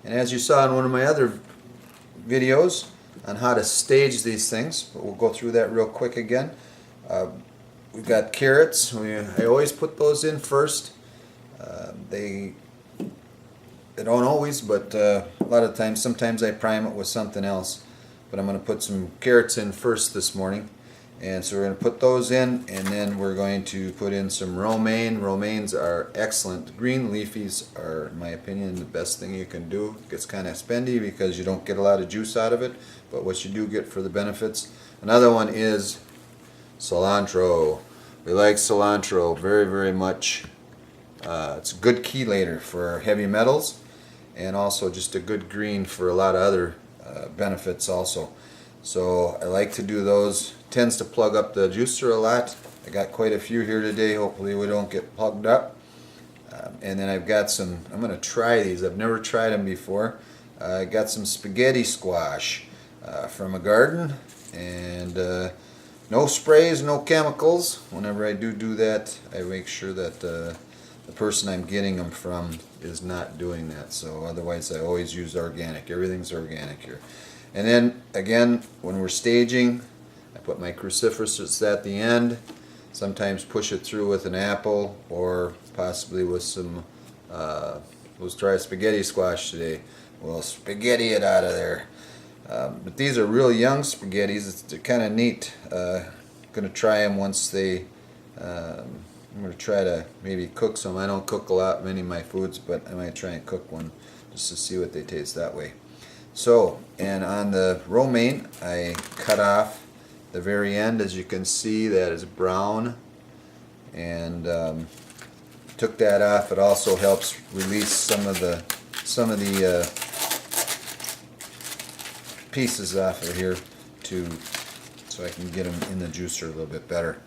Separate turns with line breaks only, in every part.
And as you saw in one of my other videos on how to stage these things, but we'll go through that real quick again. We've got carrots. I always put those in first. They don't always, but a lot of times, sometimes I prime it with something else. But I'm going to put some carrots in first this morning. And so we're going to put those in, and then we're going to put in some romaine. Romaines are excellent. Green leafies are, in my opinion, the best thing you can do. It gets kind of spendy because you don't get a lot of juice out of it, but what you do get for the benefits. Another one is cilantro. We like cilantro very, very much. It's a good chelator for heavy metals, and also just a good green for a lot of other benefits also. So I like to do those. Tends to plug up the juicer a lot. I got quite a few here today. Hopefully we don't get plugged up. And then I've got some, I'm going to try these. I've never tried them before. I got some spaghetti squash from a garden, and no sprays, no chemicals. Whenever I do that, I make sure that the person I'm getting them from is not doing that. So otherwise I always use organic. Everything's organic here. And then again, when we're staging, I put my cruciferous at the end. Sometimes push it through with an apple, or possibly with some, let's try a spaghetti squash today. We'll spaghetti it out of there. But these are real young spaghettis. They're kind of neat. Going to try them once they, I'm going to try to maybe cook some. I don't cook a lot, many of my foods, but I might try and cook one just to see what they taste that way. So, and on the romaine, I cut off the very end. As you can see, that is brown, and took that off. It also helps release some of the pieces off of here so I can get them in the juicer a little bit better.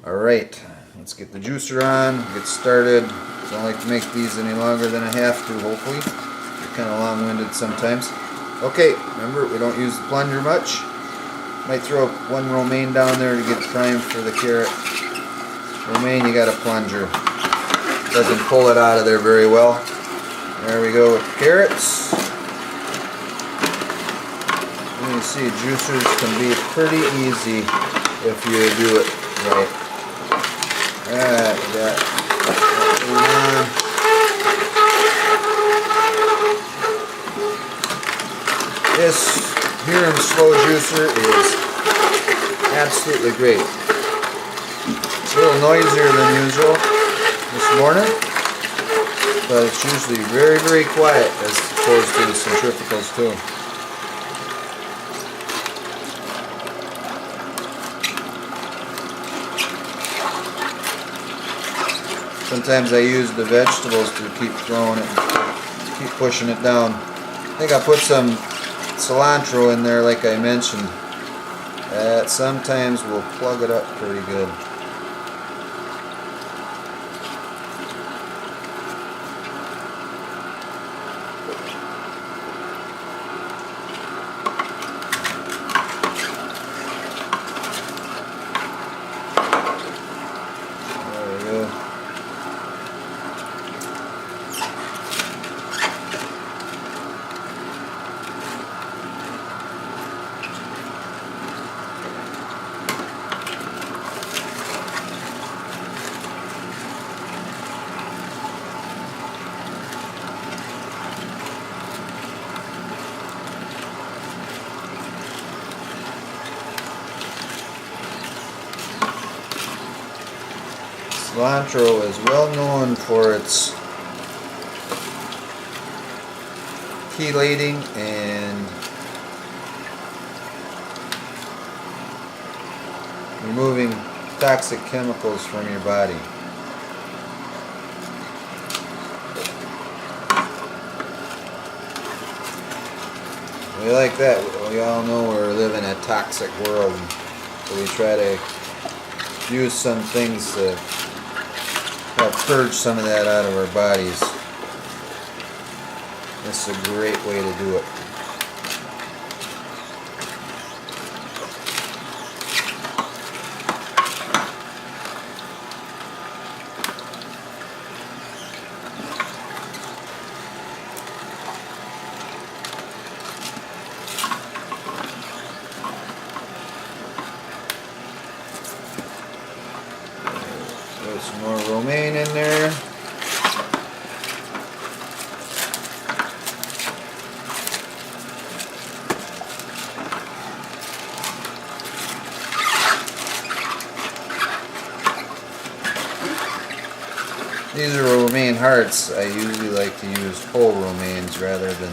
Alright, let's get the juicer on, get started. I don't like to make these any longer than I have to, hopefully. They're kind of long-winded sometimes. Okay, remember, we don't use the plunger much. Might throw one romaine down there to get primed for the carrot. Romaine, you got a plunger. Doesn't pull it out of there very well. There we go with the carrots. You see, juicers can be pretty easy if you do it right. Alright, we got that. This Mirum slow juicer is absolutely great. It's a little noisier than usual this morning, but it's usually very, very quiet as opposed to the centrifugals too. Sometimes I use the vegetables to keep throwing it, keep pushing it down. I think I put some cilantro in there like I mentioned. That sometimes will plug it up pretty good. There we go. Cilantro is well known for its chelating and removing toxic chemicals from your body. We like that. We all know we're living in a toxic world, so we try to use some things to help purge some of that out of our bodies. This is a great way to do it. These are romaine hearts. I usually like to use whole romaines rather than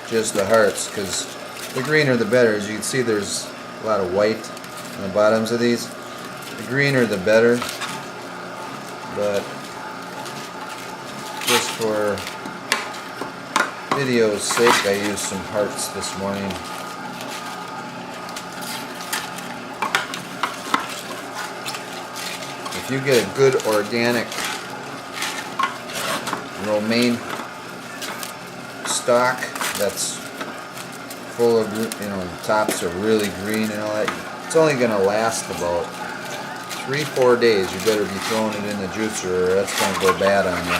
just the hearts, because the greener the better. As you can see, there's a lot of white on the bottoms of these. The greener the better, but just for video's sake, I used some hearts this morning. If you get a good organic romaine stock that's full of, the tops are really green and all that, it's only going to last about 3-4 days. You better be throwing it in the juicer or that's going to go bad on you.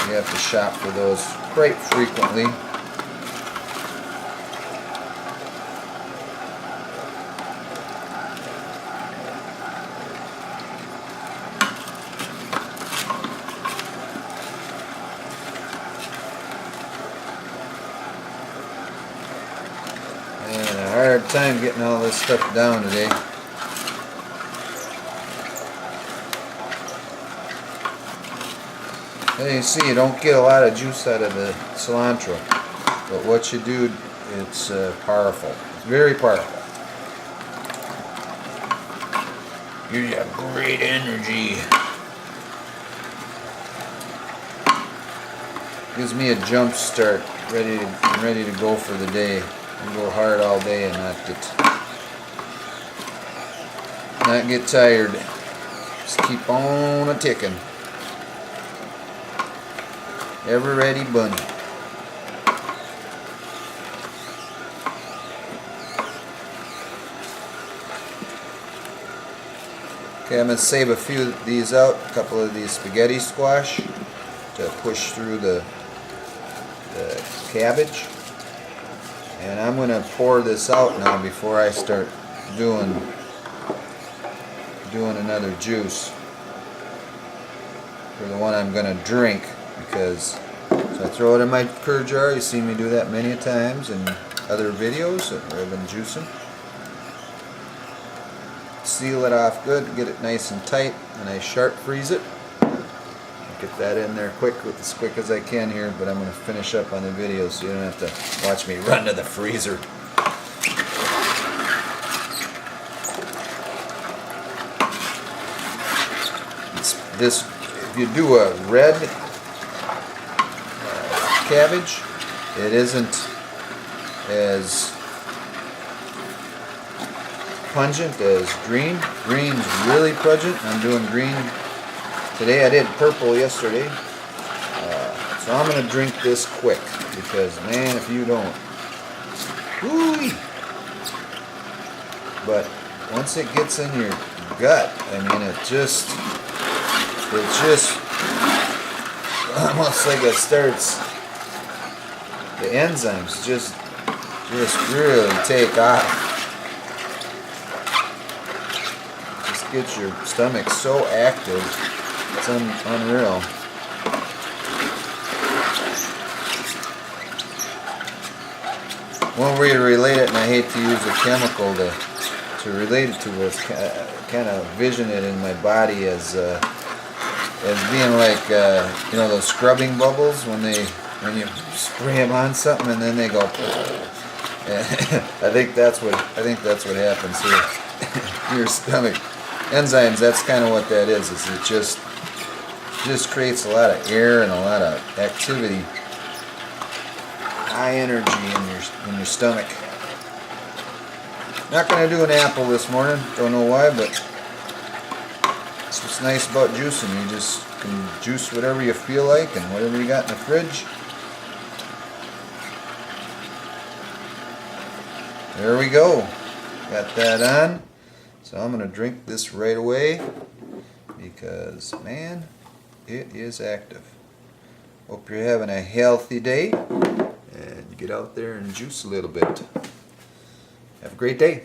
You have to shop for those quite frequently. And a hard time getting all this stuff down today. And you see, you don't get a lot of juice out of the cilantro, but what you do, it's powerful. It's very powerful. You have great energy. Gives me a jump start, ready to go for the day. And go hard all day and not get tired. Just keep on a ticking. Ever ready bunny. Okay, I'm going to save a few of these out, a couple of these spaghetti squash to push through the cabbage. And I'm going to pour this out now before I start doing another juice for the one I'm going to drink. Because, so I throw it in my curd jar. You've seen me do that many times in other videos where I've been juicing. Seal it off good, get it nice and tight, and I sharp freeze it. Get that in there as quick as I can here, but I'm going to finish up on the video so you don't have to watch me run to the freezer. If you do a red cabbage, it isn't as pungent as green. Green's really pungent. I'm doing green today. I did purple yesterday. So I'm going to drink this quick because, man, if you don't. Whoo-wee. But once it gets in your gut, I mean, it just almost like it starts, the enzymes just really take off. Just gets your stomach so active, it's unreal. One way to relate it, and I hate to use a chemical to relate it to, was kind of vision it in my body as being like those scrubbing bubbles when you spray them on something and then they go. I think that's what happens here. Your stomach enzymes. That's kind of what that is. It just creates a lot of air and a lot of activity, high energy in your stomach. Not going to do an apple this morning. Don't know why, but that's what's nice about juicing. You just can juice whatever you feel like and whatever you got in the fridge. There we go. Got that on. So I'm going to drink this right away because, man, it is active. Hope you're having a healthy day and get out there and juice a little bit. Have a great day.